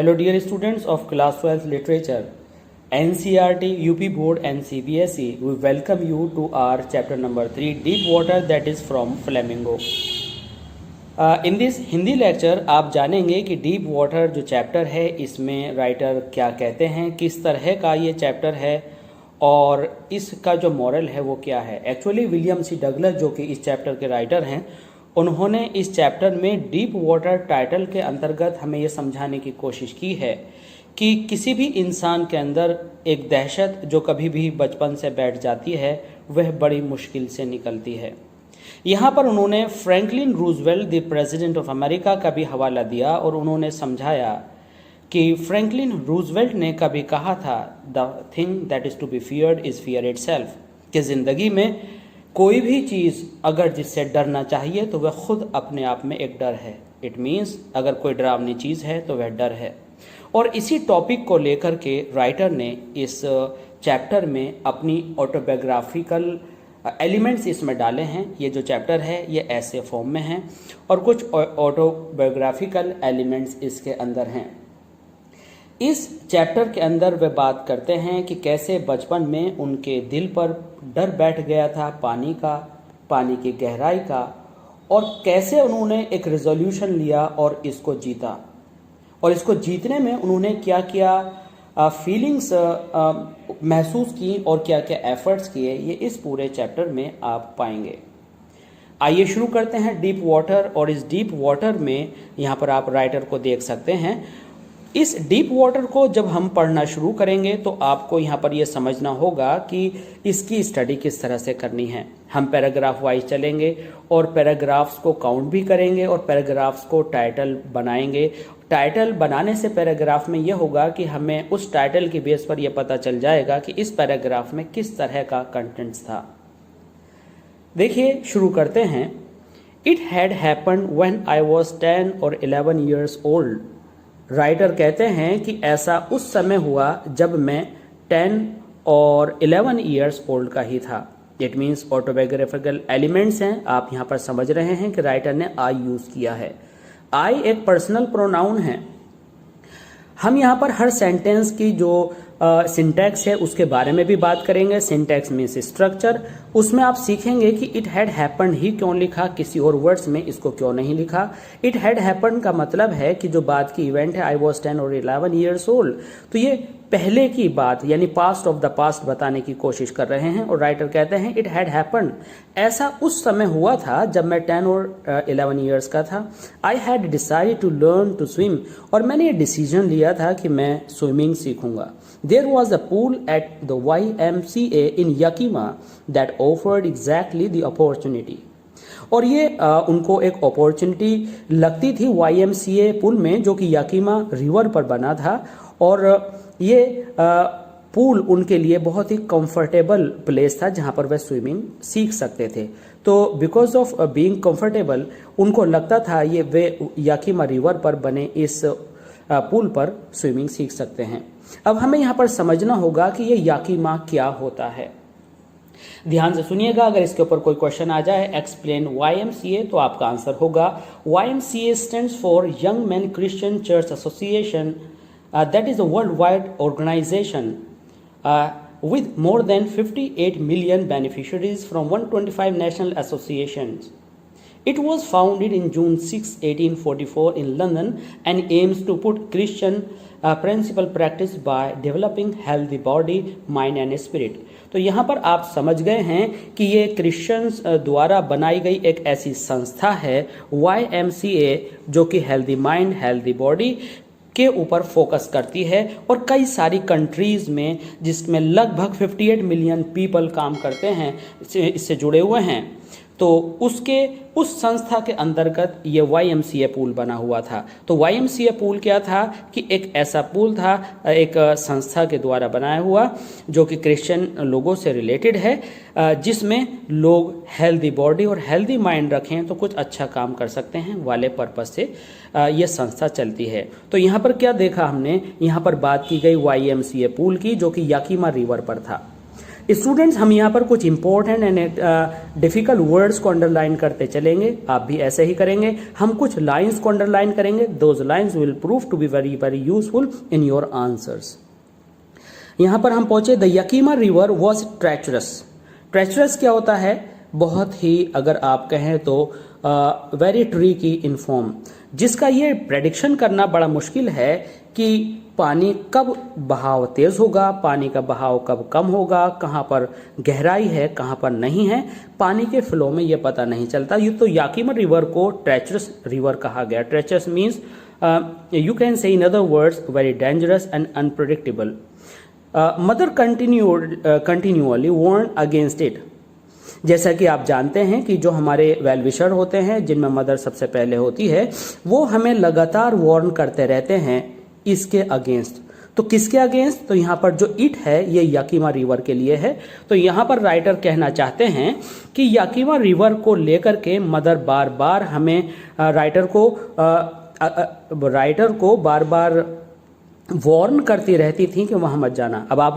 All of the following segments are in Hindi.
Hello dear students of class 12th literature, NCERT, UP board and CBSE, we welcome you to our chapter number 3 deep water, that is from Flamingo. In this Hindi lecture आप जानेंगे कि डीप वाटर जो चैप्टर है इसमें राइटर क्या कहते हैं, किस तरह का ये चैप्टर है और इसका जो मॉरल है वो क्या है। एक्चुअली विलियम सी डगलस जो कि इस चैप्टर के राइटर हैं, उन्होंने इस चैप्टर में डीप वाटर टाइटल के अंतर्गत हमें ये समझाने की कोशिश की है कि किसी भी इंसान के अंदर एक दहशत जो कभी भी बचपन से बैठ जाती है वह बड़ी मुश्किल से निकलती है। यहाँ पर उन्होंने Franklin Roosevelt the president of America का भी हवाला दिया और उन्होंने समझाया कि फ्रैंकलिन रूजवेल्ट ने कभी कहा था, the thing that is to be feared is fear itself, कि ज़िंदगी में कोई भी चीज़ अगर जिससे डरना चाहिए तो वह खुद अपने आप में एक डर है। इट मीन्स अगर कोई डरावनी चीज़ है तो वह डर है। और इसी टॉपिक को लेकर के राइटर ने इस चैप्टर में अपनी ऑटोबायोग्राफिकल एलिमेंट्स इसमें डाले हैं। ये जो चैप्टर है ये ऐसे फॉर्म में है और कुछ ऑटोबायोग्राफिकल एलिमेंट्स इसके अंदर हैं। इस चैप्टर के अंदर वे बात करते हैं कि कैसे बचपन में उनके दिल पर डर बैठ गया था पानी का, पानी की गहराई का, और कैसे उन्होंने एक रेजोल्यूशन लिया और इसको जीता, और इसको जीतने में उन्होंने क्या क्या फीलिंग्स महसूस की और क्या क्या एफर्ट्स किए, ये इस पूरे चैप्टर में आप पाएंगे। आइए शुरू करते हैं डीप वाटर। और इस डीप वाटर में यहाँ पर आप राइटर को देख सकते हैं। इस डीप वाटर को जब हम पढ़ना शुरू करेंगे तो आपको यहाँ पर यह समझना होगा कि इसकी स्टडी किस तरह से करनी है। हम पैराग्राफ वाइज चलेंगे और पैराग्राफ्स को काउंट भी करेंगे और पैराग्राफ्स को टाइटल बनाएंगे। टाइटल बनाने से पैराग्राफ में यह होगा कि हमें उस टाइटल के बेस पर यह पता चल जाएगा कि इस पैराग्राफ में किस तरह का कंटेंट्स था। देखिए शुरू करते हैं। It had happened when I was 10 और 11 years old। राइटर कहते हैं कि ऐसा उस समय हुआ जब मैं 10 और 11 years old का ही था। इट मीन्स ऑटोबायोग्राफिकल एलिमेंट्स हैं। आप यहाँ पर समझ रहे हैं कि राइटर ने आई यूज किया है। आई एक पर्सनल प्रोनाउन है। हम यहाँ पर हर सेंटेंस की जो सिंटैक्स है उसके बारे में भी बात करेंगे। Syntax means structure. उसमें आप सीखेंगे कि इट हैड हैपेंड ही क्यों लिखा, किसी और वर्ड्स में इसको क्यों नहीं लिखा। इट हैड हैपेंड का मतलब है कि जो बात की इवेंट है, आई वॉज 10 और 11 years old, तो ये पहले की बात यानी पास्ट ऑफ द पास्ट बताने की कोशिश कर रहे हैं। और राइटर कहते हैं इट हैड हैपेंड, ऐसा उस समय हुआ था जब मैं 10 और 11 years का था। I had decided to learn to swim, और मैंने ये डिसीजन लिया था कि मैं स्विमिंग सीखूंगा। There was a pool at the YMCA in Yakima that offered exactly the opportunity। और ये उनको एक अपॉर्चुनिटी लगती थी YMCA पुल में, जो कि याकीमा रिवर पर बना था। और ये पूल उनके लिए बहुत ही कंफर्टेबल प्लेस था जहाँ पर वह स्विमिंग सीख सकते थे। तो बिकॉज ऑफ बीइंग कंफर्टेबल उनको लगता था ये वे याकीमा रिवर पर बने इस पुल पर स्विमिंग सीख सकते हैं। अब हमें यहाँ पर समझना होगा कि ये याकीमा क्या होता है। ध्यान से सुनिएगा। अगर इसके ऊपर कोई क्वेश्चन आ जाए एक्सप्लेन YMCA, तो आपका आंसर होगा YMCA stands for young man Christian church association, that is a world wide organization with more than 58 million beneficiaries from 125 national associations. It was founded in June 6, 1844 in London and aims to put Christian principle practice by developing healthy body, mind and spirit। तो यहाँ पर आप समझ गए हैं कि ये क्रिश्चियंस द्वारा बनाई गई एक ऐसी संस्था है YMCA, जो कि हेल्दी माइंड हेल्दी बॉडी के ऊपर फोकस करती है और कई सारी कंट्रीज में, जिसमें लगभग 58 मिलियन पीपल काम करते हैं, इससे जुड़े हुए हैं। तो उस संस्था के अंतर्गत ये YMCA पूल बना हुआ था। तो YMCA पूल क्या था कि एक ऐसा पूल था एक संस्था के द्वारा बनाया हुआ, जो कि क्रिश्चियन लोगों से रिलेटेड है, जिसमें लोग हेल्दी बॉडी और हेल्दी माइंड रखें तो कुछ अच्छा काम कर सकते हैं वाले पर्पज से ये संस्था चलती है। तो यहाँ पर क्या देखा हमने, यहाँ पर बात की गई YMCA पूल की, जो कि याकीमा रिवर पर था। स्टूडेंट्स हम यहाँ पर कुछ इंपॉर्टेंट एंड डिफिकल्ट वर्ड्स को अंडरलाइन करते चलेंगे, आप भी ऐसे ही करेंगे। हम कुछ लाइंस को अंडरलाइन करेंगे, those lines will prove to be very very useful in your answers. यहाँ पर हम पहुंचे, the Yakima river was treacherous. Treacherous क्या होता है? बहुत ही, अगर आप कहें तो वेरी ट्रिकी इन फॉर्म, जिसका ये प्रेडिक्शन करना बड़ा मुश्किल है कि पानी कब बहाव तेज होगा, पानी का बहाव कब कम होगा, कहाँ पर गहराई है, कहाँ पर नहीं है, पानी के फ्लो में ये पता नहीं चलता। ये तो याकीमा रिवर को ट्रेचरस रिवर कहा गया। Treacherous means you can say in other words very dangerous and unpredictable. Mother continually warn against it. जैसा कि आप जानते हैं कि जो हमारे वेल विशर होते हैं, जिनमें मदर सबसे पहले होती है, वो हमें लगातार वार्न करते रहते हैं इसके अगेंस्ट। तो किसके अगेंस्ट? तो यहाँ पर जो इट है ये याकीमा रिवर के लिए है। तो यहाँ पर राइटर कहना चाहते हैं कि याकीमा रिवर को लेकर के मदर बार बार हमें राइटर को बार बार वार्न करती रहती थी कि वहां मत जाना। अब आप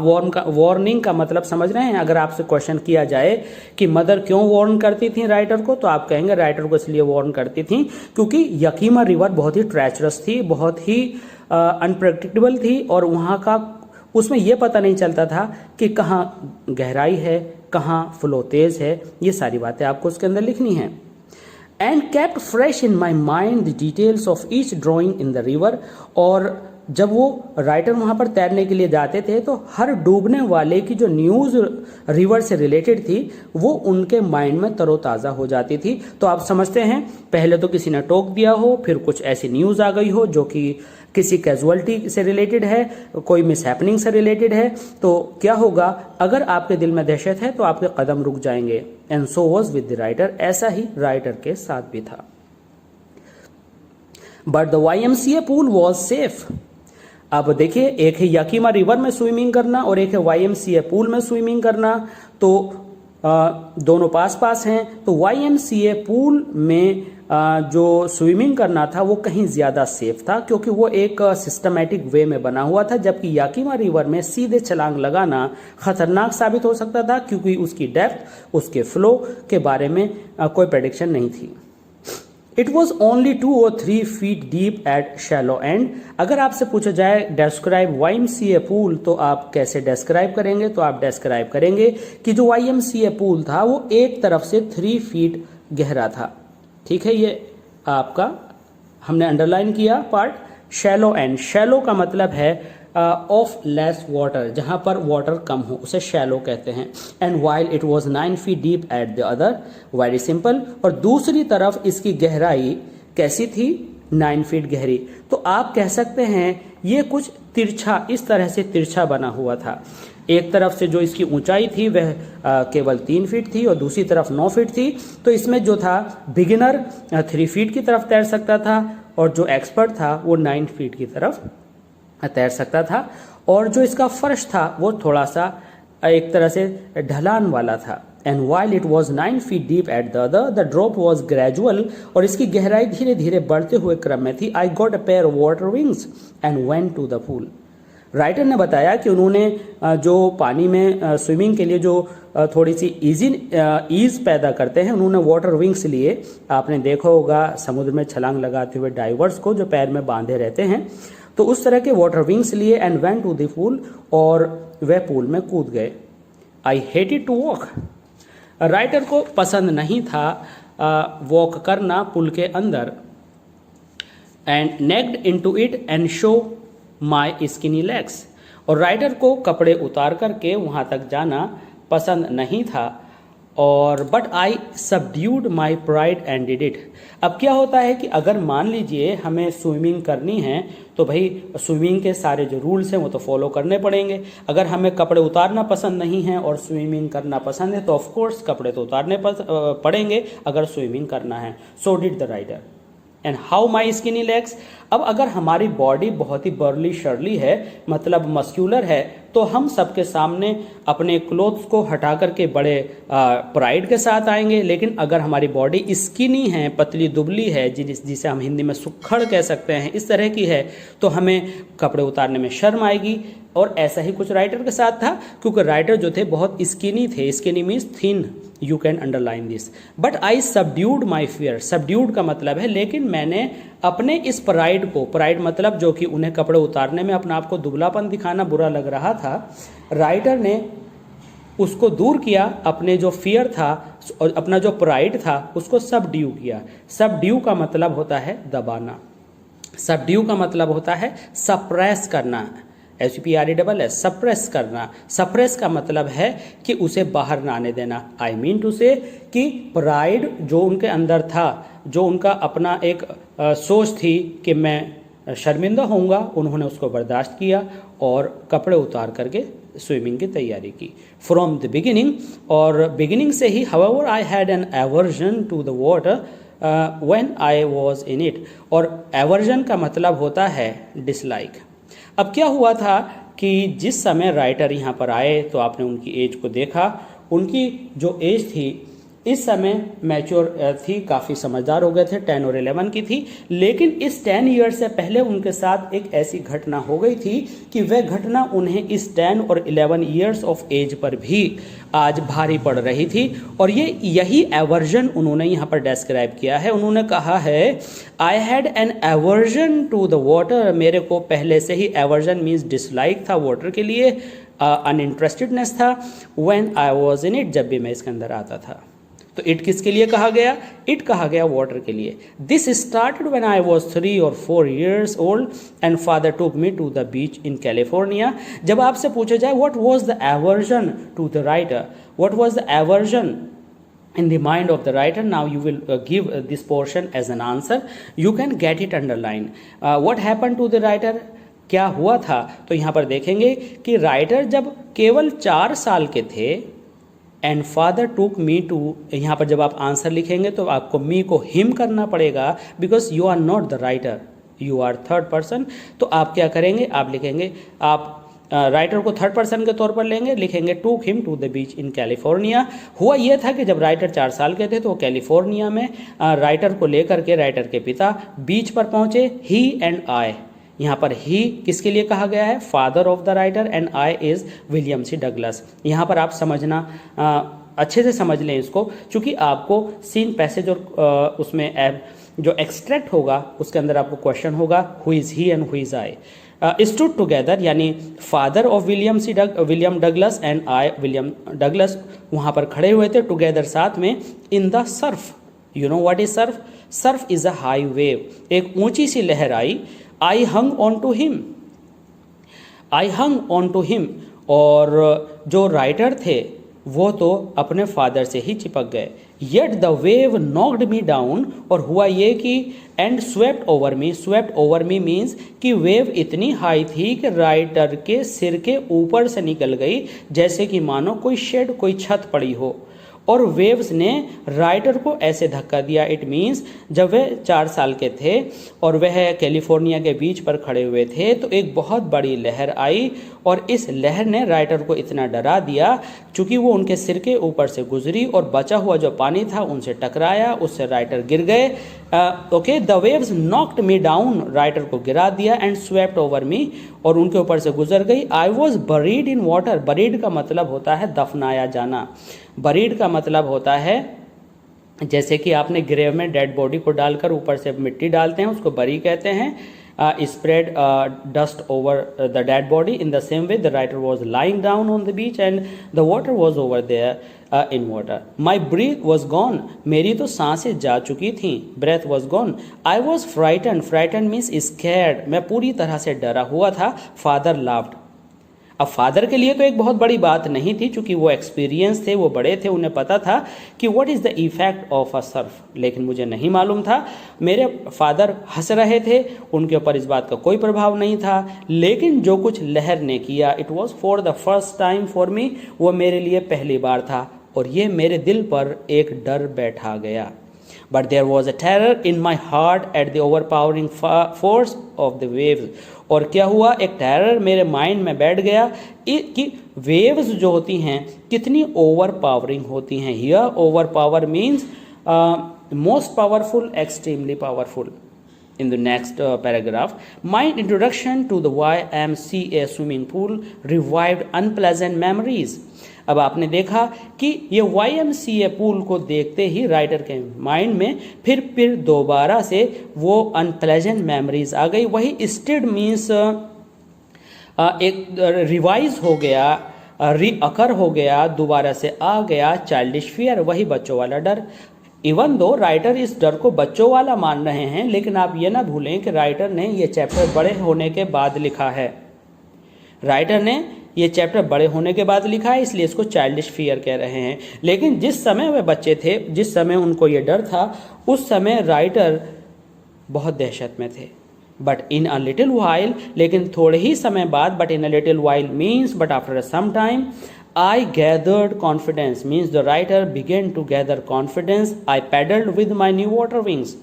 वार्निंग का मतलब समझ रहे हैं? अगर आपसे क्वेश्चन किया जाए कि मदर क्यों वार्न करती थी राइटर को, तो आप कहेंगे राइटर को इसलिए वार्न करती थी क्योंकि यकीमा रिवर बहुत ही ट्रेचरस थी, बहुत ही अनप्रेडिक्टेबल थी, और वहां का उसमें यह पता नहीं चलता था कि कहाँ गहराई है, कहाँ फ्लो तेज है। ये सारी बातें आपको उसके अंदर लिखनी है। And kept fresh in my mind the details of each drawing in the river. और जब वो राइटर वहां पर तैरने के लिए जाते थे तो हर डूबने वाले की जो न्यूज रिवर से रिलेटेड थी वो उनके माइंड में तरोताज़ा हो जाती थी। तो आप समझते हैं, पहले तो किसी ने टोक दिया हो, फिर कुछ ऐसी न्यूज आ गई हो जो कि किसी कैजुअलिटी से रिलेटेड है, कोई मिसहैपनिंग से रिलेटेड है, तो क्या होगा? अगर आपके दिल में दहशत है तो आपके कदम रुक जाएंगे। And so was with the writer. ऐसा ही राइटर के साथ भी था। But the YMCA pool was safe. अब देखिए, एक है याकीमा रिवर में स्विमिंग करना और एक है YMCA पूल में स्विमिंग करना, तो दोनों पास पास हैं। तो YMCA पूल में जो स्विमिंग करना था वो कहीं ज्यादा सेफ था क्योंकि वो एक सिस्टमैटिक वे में बना हुआ था, जबकि याकीमा रिवर में सीधे छलांग लगाना खतरनाक साबित हो सकता था क्योंकि उसकी डेप्थ, उसके फ्लो के बारे में कोई प्रेडिक्शन नहीं थी। It was only 2 or 3 feet deep eight shallow and. अगर आपसे पूछा जाए डेस्क्राइब YMCA पूल, तो आप कैसे डेस्क्राइब करेंगे? तो आप डेस्क्राइब करेंगे कि जो YMCA पूल था वो एक तरफ से 3 feet गहरा था। ठीक है, ये आपका हमने अंडरलाइन किया पार्ट। शैलो एंड, शैलो का मतलब है ऑफ लेस वाटर, जहां पर वाटर कम हो उसे शैलो कहते हैं। And while it was 9 feet deep at the other, very simple. और दूसरी तरफ इसकी गहराई कैसी थी? 9 feet गहरी। तो आप कह सकते हैं ये कुछ तिरछा, इस तरह से तिरछा बना हुआ था। एक तरफ से जो इसकी ऊंचाई थी वह केवल 3 feet थी और दूसरी तरफ 9 feet थी। तो इसमें जो था बिगिनर 3 feet की तरफ तैर सकता था और जो एक्सपर्ट था वो 9 feet की तरफ तैर सकता था। और जो इसका फर्श था वो थोड़ा सा एक तरह से ढलान वाला था। And while it was 9 feet deep at the other, the drop was gradual. और इसकी गहराई धीरे धीरे बढ़ते हुए क्रम में थी। I got a pair of water wings and went to the pool. Writer ने बताया कि उन्होंने जो पानी में स्विमिंग के लिए जो थोड़ी सी ईज पैदा करते हैं, उन्होंने वाटर विंग्स लिए। आपने देखा होगा समुद्र में छलांग लगाते हुए डाइवर्स को जो पैर में बांधे रहते हैं, तो उस तरह के वाटर विंग्स लिए। And went to the pool, और वह पूल में कूद गए। I hated to walk. Writer को पसंद नहीं था वॉक करना पुल के अंदर। And naked into it and show my skinny legs. और राइटर को कपड़े उतार करके वहां तक जाना पसंद नहीं था। और but I subdued my pride and did it. अब क्या होता है कि अगर मान लीजिए हमें स्विमिंग करनी है तो भाई स्विमिंग के सारे जो रूल्स हैं वो तो फॉलो करने पड़ेंगे। अगर हमें कपड़े उतारना पसंद नहीं है और स्विमिंग करना पसंद है तो ऑफ कोर्स कपड़े तो उतारने पड़ेंगे अगर स्विमिंग करना है। So did the writer. And how my skinny legs. अब अगर हमारी बॉडी बहुत ही बर्ली शर्ली है, मतलब मस्क्यूलर है, तो हम सबके सामने अपने क्लोथ्स को हटा करके बड़े प्राइड के साथ आएंगे। लेकिन अगर हमारी बॉडी स्किनी है, पतली दुबली है, जिसे हम हिंदी में सुक्खड़ कह सकते हैं, इस तरह की है, तो हमें कपड़े उतारने में शर्म आएगी। और ऐसा ही कुछ राइटर के साथ था, क्योंकि राइटर जो थे बहुत स्किनी थे। Skinny means thin, you can underline this. But I subdued my fear. Subdued का मतलब है लेकिन मैंने अपने इस प्राइड को, प्राइड मतलब जो कि उन्हें कपड़े उतारने में अपना आपको दुबलापन दिखाना बुरा लग रहा था, राइटर ने उसको दूर किया। अपने जो फियर था और अपना जो प्राइड था उसको सबड्यू किया। सबड्यू का मतलब होता है दबाना। सबड्यू का मतलब होता है सप्रेस करना, SUPRESS, सप्रेस करना। सप्रेस का मतलब है कि उसे बाहर ना आने देना। आई मीन टू से कि प्राइड जो उनके अंदर था, जो उनका अपना एक सोच थी कि मैं शर्मिंदा होऊंगा, उन्होंने उसको बर्दाश्त किया और कपड़े उतार करके स्विमिंग की तैयारी की। फ्रॉम द बिगिनिंग, और बिगिनिंग से ही, however I had an aversion to the water when I was in it. और एवर्जन का मतलब होता है डिसलाइक। अब क्या हुआ था कि जिस समय राइटर यहाँ पर आए तो आपने उनकी एज को देखा। उनकी जो एज थी इस समय मैच्योर थी, काफ़ी समझदार हो गए थे, 10 और 11 की थी। लेकिन इस 10 ईयर्स से पहले उनके साथ एक ऐसी घटना हो गई थी कि वह घटना उन्हें इस 10 और 11 ईयर्स ऑफ एज पर भी आज भारी पड़ रही थी। और यही एवर्जन उन्होंने यहाँ पर डिस्क्राइब किया है। उन्होंने कहा है I had an aversion to the water. मेरे को पहले से ही एवर्जन मीन्स डिसलाइक था वाटर के लिए, अनइंटरेस्टेडनेस था। When I was in it, जब भी मैं इसके अंदर आता था। तो इट किसके लिए कहा गया? इट कहा गया वाटर के लिए। This started when I was 3 और 4 years old and father took me to the beach in California. जब आपसे पूछा जाए what was the aversion to the writer, what was the aversion in the mind of the writer, now you will give this portion as an answer. You can get it underline. What happened to the writer? क्या हुआ था? तो यहाँ पर देखेंगे कि राइटर जब केवल 4 साल के थे, एंड फादर टूक मी टू, यहाँ पर जब आप आंसर लिखेंगे तो आपको मी को हिम करना पड़ेगा, because you are not the writer, you are third person. तो आप क्या करेंगे? आप लिखेंगे, आप राइटर को थर्ड पर्सन के तौर पर लेंगे, लिखेंगे took him to the beach in California. हुआ यह था कि जब राइटर 4 साल के थे तो कैलिफोर्निया में राइटर को लेकर के राइटर के पिता बीच पर पहुंचे। ही एंड आई, यहाँ पर ही किसके लिए कहा गया है? Father of the writer, and I is William C Douglas. यहाँ पर आप समझना, अच्छे से समझ लें इसको, क्योंकि आपको सीन पैसेज और उसमें जो एक्सट्रैक्ट होगा उसके अंदर आपको क्वेश्चन होगा who is he and who is I. Stood together, यानी father of William Douglas and I William Douglas वहाँ पर खड़े हुए थे टुगेदर साथ में, in the surf. You know what is surf? Surf is a high wave, एक ऊंची सी लहर आई। I hung on to him, I hung on to him. और जो राइटर थे वो तो अपने फादर से ही चिपक गए। Yet the wave knocked me down, और हुआ ये कि and swept over me. Swept over me means कि वेव इतनी हाई थी कि राइटर के सिर के ऊपर से निकल गई, जैसे कि मानो कोई शेड, कोई छत पड़ी हो। और वेव्स ने राइटर को ऐसे धक्का दिया। इट मीन्स जब वह 4 साल के थे और वह कैलिफोर्निया के बीच पर खड़े हुए थे तो एक बहुत बड़ी लहर आई, और इस लहर ने राइटर को इतना डरा दिया चूँकि वो उनके सिर के ऊपर से गुजरी और बचा हुआ जो पानी था उनसे टकराया, उससे राइटर गिर गए। Okay, the waves knocked me down, writer को गिरा दिया, एंड स्वेप्ट ओवर मी, और उनके ऊपर से गुजर गई। I was buried in water. Buried का मतलब होता है दफनाया जाना। बरीड का मतलब होता है जैसे कि आपने ग्रेव में डेड बॉडी को डालकर ऊपर से मिट्टी डालते हैं, उसको बरी कहते हैं। spread dust over the dead body. In the same way, the writer was lying down on the beach and the water was over there in water. My breath was gone. मेरी तो सांसें जा चुकी थीं. Breath was gone. I was frightened. Frightened means scared. मैं पूरी तरह से डरा हुआ था. Father laughed. अब फादर के लिए तो एक बहुत बड़ी बात नहीं थी, क्योंकि वो एक्सपीरियंस थे, वो बड़े थे, उन्हें पता था कि what is the effect of a Surf. लेकिन मुझे नहीं मालूम था। मेरे फादर हंस रहे थे, उनके ऊपर इस बात का कोई प्रभाव नहीं था। लेकिन जो कुछ लहर ने किया, it was for the first time for me, वो मेरे लिए पहली बार था, और ये मेरे दिल पर एक डर बैठा गया। but there was a terror in my heart at the overpowering force of the waves. और क्या हुआ, एक टेरर मेरे माइंड में बैठ गया कि वेव्स जो होती हैं कितनी ओवर पावरिंग होती हैं. Here over power means most powerful, extremely powerful. In the next paragraph, my introduction to the YMCA swimming pool revived unpleasant memories. अब आपने देखा कि ये YMCA पूल को देखते ही राइटर के माइंड में फिर दोबारा से वो अनप्लेजेंट मेमोरीज आ गई. वही स्टिड मीन्स एक रिवाइज हो गया, रीअकर हो गया, दोबारा से आ गया. चाइल्डिश फियर, वही बच्चों वाला डर. इवन दो राइटर इस डर को बच्चों वाला मान रहे हैं, लेकिन आप ये ना भूलें कि राइटर ने ये चैप्टर बड़े होने के बाद लिखा है. राइटर ने ये चैप्टर बड़े होने के बाद लिखा है, इसलिए इसको चाइल्डिश फियर कह रहे हैं. लेकिन जिस समय वे बच्चे थे, जिस समय उनको ये डर था, उस समय राइटर बहुत दहशत में थे. But in a little while, लेकिन थोड़े ही समय बाद, but in a little while means but after some time, I gathered confidence, means the writer began to gather confidence. I paddled with my new water wings.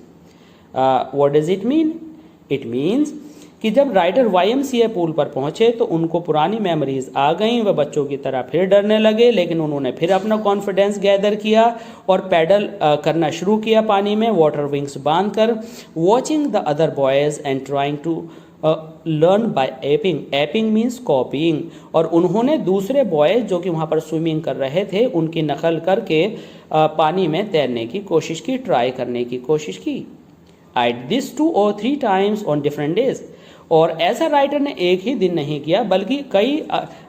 What does it mean? It means कि जब राइटर YMCA पूल पर पहुंचे तो उनको पुरानी मेमोरीज आ गई. वह बच्चों की तरह फिर डरने लगे, लेकिन उन्होंने फिर अपना कॉन्फिडेंस गैदर किया और पैडल करना शुरू किया पानी में, वाटर विंग्स बांधकर. Watching the other boys and trying to learn by aping. Aping means copying. और उन्होंने दूसरे बॉयज जो कि वहाँ पर स्विमिंग कर रहे थे उनकी नकल करके पानी में तैरने की कोशिश की, ट्राई करने की कोशिश की. I did this 2 or 3 times on different days. और ऐसा राइटर ने एक ही दिन नहीं किया, बल्कि कई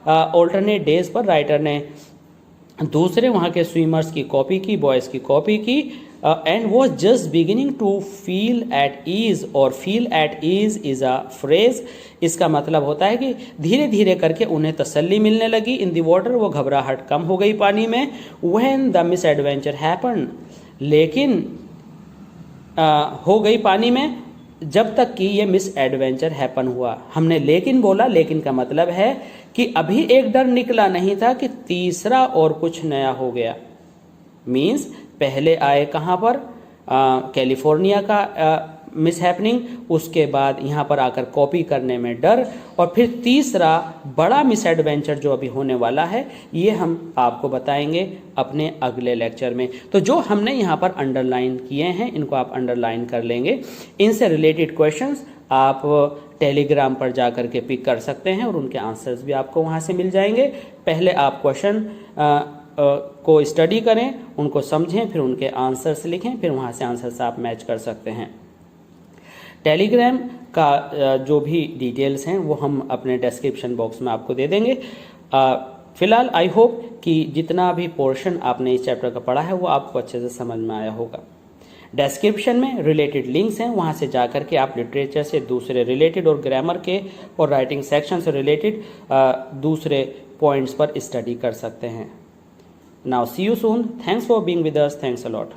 ऑल्टरनेट डेज पर राइटर ने दूसरे वहाँ के स्विमर्स की कॉपी की, बॉयज़ की कॉपी की. And was just beginning to feel at ease. और feel at ease is a phrase. इसका मतलब होता है कि धीरे धीरे करके उन्हें तसल्ली मिलने लगी. इन द वाटर, वो घबराहट कम हो गई पानी में. When the miss adventure happen, लेकिन हो गई पानी में जब तक कि ये मिस एडवेंचर हैपन हुआ. हमने लेकिन बोला, लेकिन का मतलब है कि अभी एक डर निकला नहीं था कि तीसरा और कुछ नया हो गया. मीन्स पहले आए कहाँ पर, कैलिफोर्निया का मिस हैपनिंग, उसके बाद यहाँ पर आकर कॉपी करने में डर, और फिर तीसरा बड़ा मिस एडवेंचर जो अभी होने वाला है, ये हम आपको बताएंगे अपने अगले लेक्चर में. तो जो हमने यहाँ पर अंडरलाइन किए हैं, इनको आप अंडरलाइन कर लेंगे. इनसे रिलेटेड क्वेश्चंस आप टेलीग्राम पर जा कर के पिक कर सकते हैं और उनके आंसर्स भी आपको वहाँ से मिल जाएंगे. पहले आप क्वेश्चन को स्टडी करें, उनको समझें, फिर उनके आंसर्स लिखें, फिर वहाँ से आंसर्स आप मैच कर सकते हैं. टेलीग्राम का जो भी डिटेल्स हैं वो हम अपने डिस्क्रिप्शन बॉक्स में आपको दे देंगे. फिलहाल आई होप कि जितना भी पोर्शन आपने इस चैप्टर का पढ़ा है वो आपको अच्छे से समझ में आया होगा. डिस्क्रिप्शन में रिलेटेड लिंक्स हैं, वहाँ से जाकर के आप लिटरेचर से दूसरे रिलेटेड और ग्रामर के और राइटिंग सेक्शन से रिलेटेड दूसरे पॉइंट्स पर स्टडी कर सकते हैं. Now see you soon. Thanks for being with us. Thanks a lot.